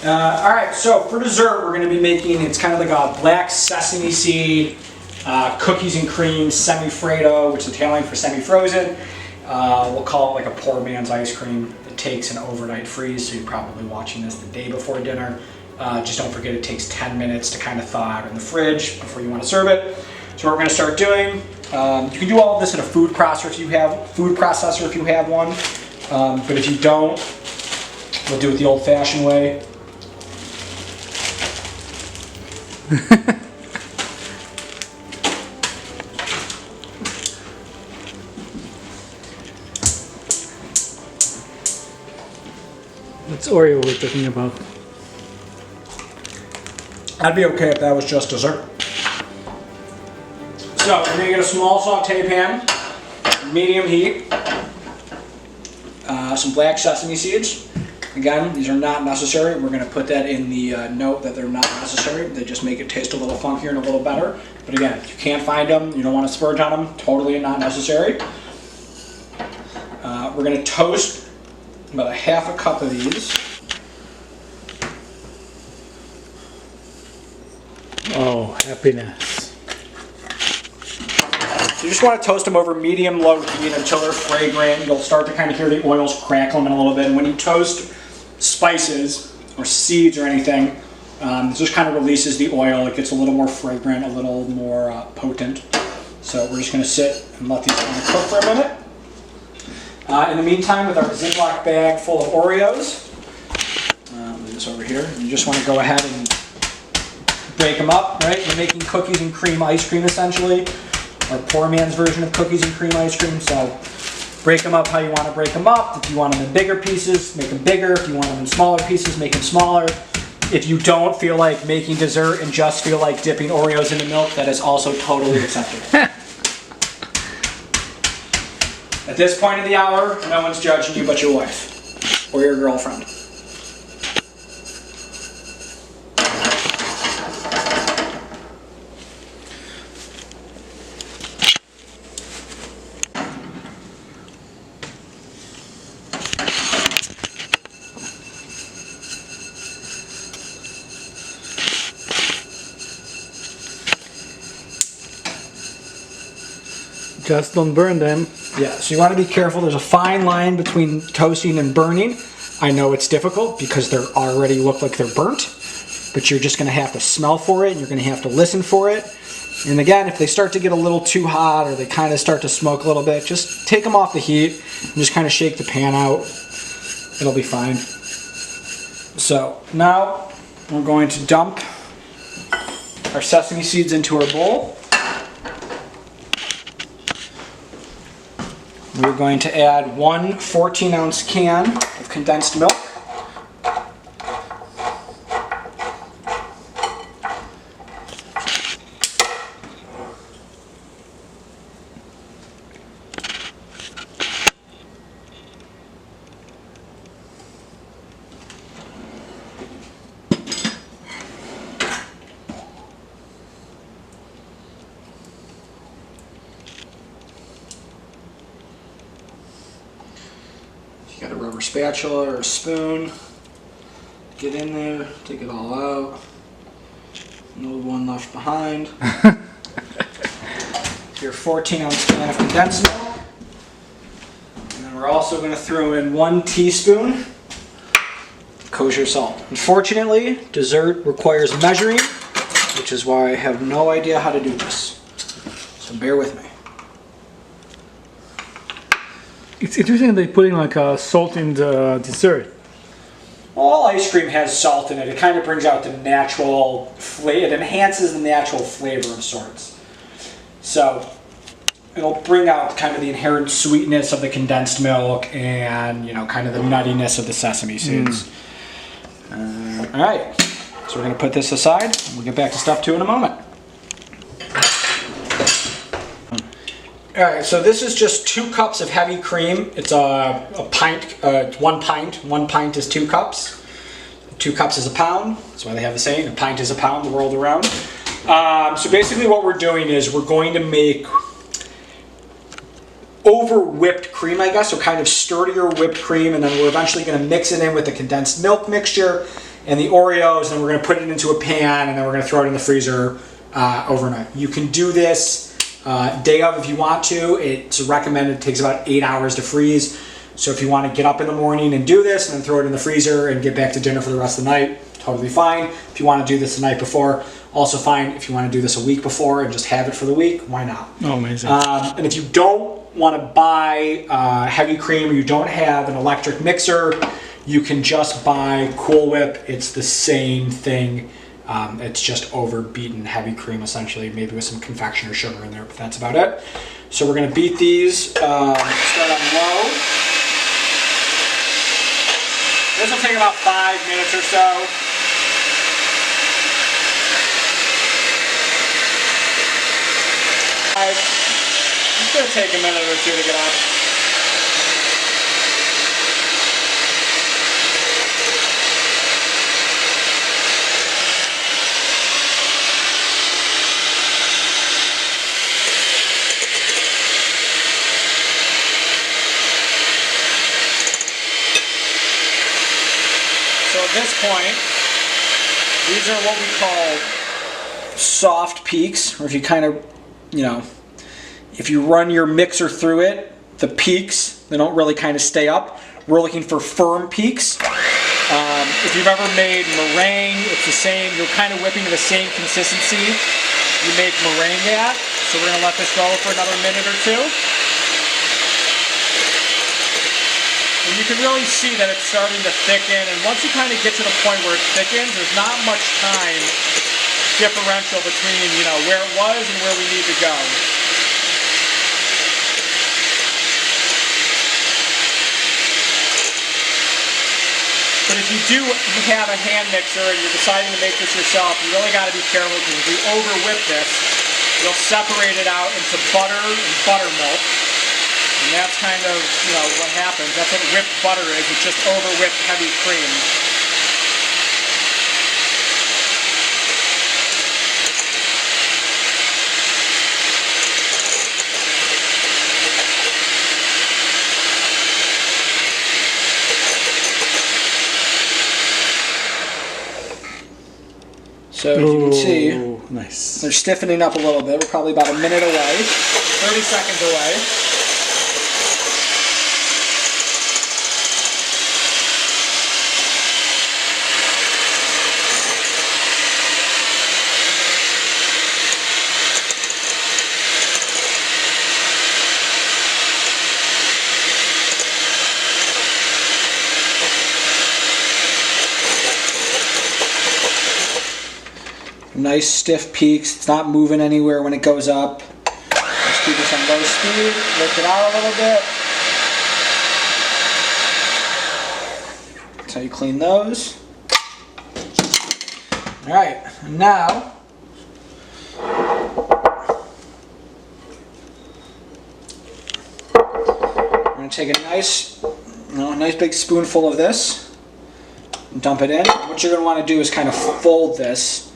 All right, so for dessert, we're going to be making, it's kind of like a black sesame seed, cookies and cream semi-freddo, which is Italian for semi-frozen. We'll call it like a poor man's ice cream. It takes an overnight freeze, so you're probably watching this the day before dinner. Just don't forget it takes 10 minutes to kind of thaw out in the fridge before you want to serve it. So what we're going to start doing, you can do all of this in a food processor if you have one, but if you don't, we'll do it the old-fashioned way. What's Oreo we're talking about? I'd be okay if that was just dessert. So we're going to get a small saute pan, medium heat, some black sesame seeds. Again, these are not necessary. We're going to put that in the note that they're not necessary. They just make it taste a little funkier and a little better. But again, if you can't find them, you don't want to splurge on them, totally not necessary. We're going to toast about a half a cup of these. Oh, happiness. You just want to toast them over medium-low heat until they're fragrant. You'll start to kind of hear the oils crackling a little bit. And when you toast spices or seeds or anything, it just kind of releases the oil. It gets a little more fragrant, a little more potent. So we're just going to sit and let these kind of cook for a minute. In the meantime, with our Ziploc bag full of Oreos, move this over here. You just want to go ahead and break them up, right? You're making cookies and cream ice cream essentially, or poor man's version of cookies and cream ice cream. So break them up how you want to break them up. If you want them in bigger pieces, make them bigger. If you want them in smaller pieces, make them smaller. If you don't feel like making dessert and just feel like dipping Oreos into milk, that is also totally acceptable. At this point of the hour, no one's judging you but your wife or your girlfriend. Just don't burn them. Yeah, so you want to be careful. There's a fine line between toasting and burning. I know it's difficult because they already look like they're burnt, but you're just going to have to smell for it and you're going to have to listen for it. And again, if they start to get a little too hot or they kind of start to smoke a little bit, just take them off the heat and just kind of shake the pan out. It'll be fine. So now we're going to dump our sesame seeds into our bowl. We're going to add one 14-ounce can of condensed milk. Got a rubber spatula or a spoon. Get in there, take it all out. No one left behind. Your 14-ounce can of condensed milk. And then we're also going to throw in 1 teaspoon kosher salt. Unfortunately, dessert requires measuring, which is why I have no idea how to do this. So bear with me. It's interesting they're putting like salt in the dessert. All ice cream has salt in it. It kind of brings out the natural flavor. It enhances the natural flavor of sorts. So it'll bring out kind of the inherent sweetness of the condensed milk and, you know, kind of the nuttiness of the sesame seeds. All right. So we're going to put this aside. We'll get back to step 2 in a moment. All right, so this is just 2 cups of heavy cream. It's a pint, 1 pint. 1 pint is 2 cups. 2 cups is a pound. That's why they have the saying, a pint is a pound the world around. So basically what we're doing is we're going to make over whipped cream, I guess, so kind of sturdier whipped cream, and then we're eventually going to mix it in with the condensed milk mixture and the Oreos, and we're going to put it into a pan, and then we're going to throw it in the freezer overnight. You can do this day of if you want to. It's recommended. It takes about 8 hours to freeze. So if you want to get up in the morning and do this and then throw it in the freezer and get back to dinner for the rest of the night, totally fine. If you want to do this the night before, also fine. If you want to do this a week before and just have it for the week, why not? Oh, amazing. And if you don't want to buy heavy cream, or you don't have an electric mixer, you can just buy Cool Whip. It's the same thing. It's just overbeaten heavy cream, essentially, maybe with some confectioner sugar in there, but that's about it. So we're going to beat these, start on low. This will take about 5 minutes or so. It's going to take a minute or two to get up. So at this point, these are what we call soft peaks, or if you kind of, if you run your mixer through it, the peaks, they don't really kind of stay up. We're looking for firm peaks. If you've ever made meringue, it's the same. You're kind of whipping to the same consistency you make meringue at. So we're going to let this go for another minute or two. And you can really see that it's starting to thicken, and once you kind of get to the point where it thickens, there's not much time differential between, where it was and where we need to go. But if you do have a hand mixer and you're deciding to make this yourself, you really got to be careful, because if you over whip this, you'll separate it out into butter and buttermilk. And that's kind of, what happens. That's what whipped butter is. It's just over whipped heavy cream. So as you can see, nice. They're stiffening up a little bit. We're probably about a minute away, 30 seconds away. Nice stiff peaks. It's not moving anywhere when it goes up. Just keep this on low speed. Lift it out a little bit. That's how you clean those. All right, and now we're going to take a nice big spoonful of this and dump it in. What you're going to want to do is kind of fold this.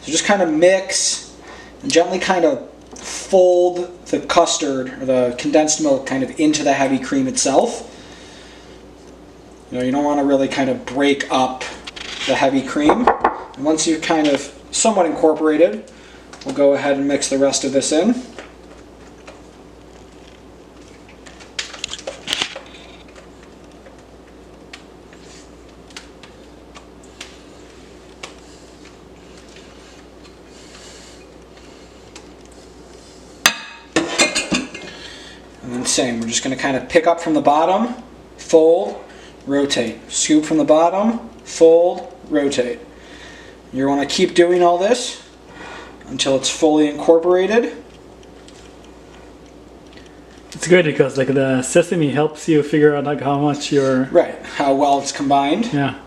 So just kind of mix and gently kind of fold the custard or the condensed milk kind of into the heavy cream itself. You don't want to really kind of break up the heavy cream. And once you've kind of somewhat incorporated, we'll go ahead and mix the rest of this in. And then same, we're just going to kind of pick up from the bottom, fold, rotate. Scoop from the bottom, fold, rotate. You want to keep doing all this until it's fully incorporated. It's great because the sesame helps you figure out how much you're... Right, how well it's combined. Yeah.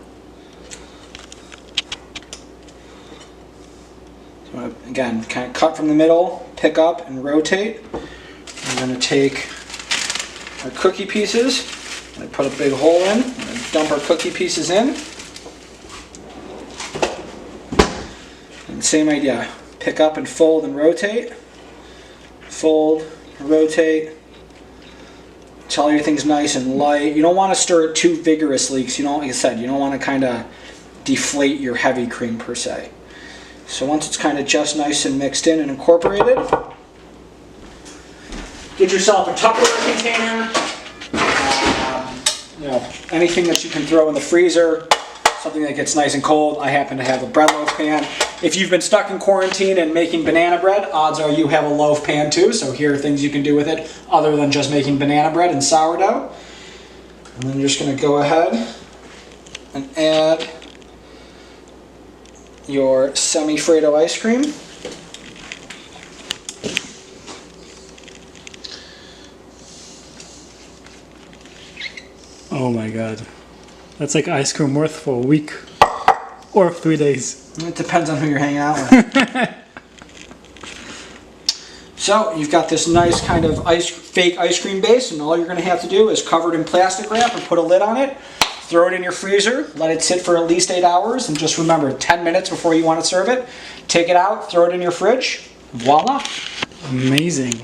So again, kind of cut from the middle, pick up and rotate. We're going to take our cookie pieces. I put a big hole in, and dump our cookie pieces in. And same idea, pick up and fold and rotate. Fold, rotate. Until everything's nice and light. You don't want to stir it too vigorously because like I said, you don't want to kind of deflate your heavy cream per se. So once it's kind of just nice and mixed in and incorporated, get yourself a Tupperware container, anything that you can throw in the freezer, something that gets nice and cold. I happen to have a bread loaf pan. If you've been stuck in quarantine and making banana bread, odds are you have a loaf pan too, so here are things you can do with it other than just making banana bread and sourdough. And then you're just going to go ahead and add your semi-Freddo ice cream. Oh my god. That's like ice cream worth for a week or 3 days. It depends on who you're hanging out with. So you've got this nice kind of fake ice cream base, and all you're going to have to do is cover it in plastic wrap and put a lid on it. Throw it in your freezer, let it sit for at least 8 hours, and just remember, 10 minutes before you want to serve it, take it out, throw it in your fridge, voila. Amazing.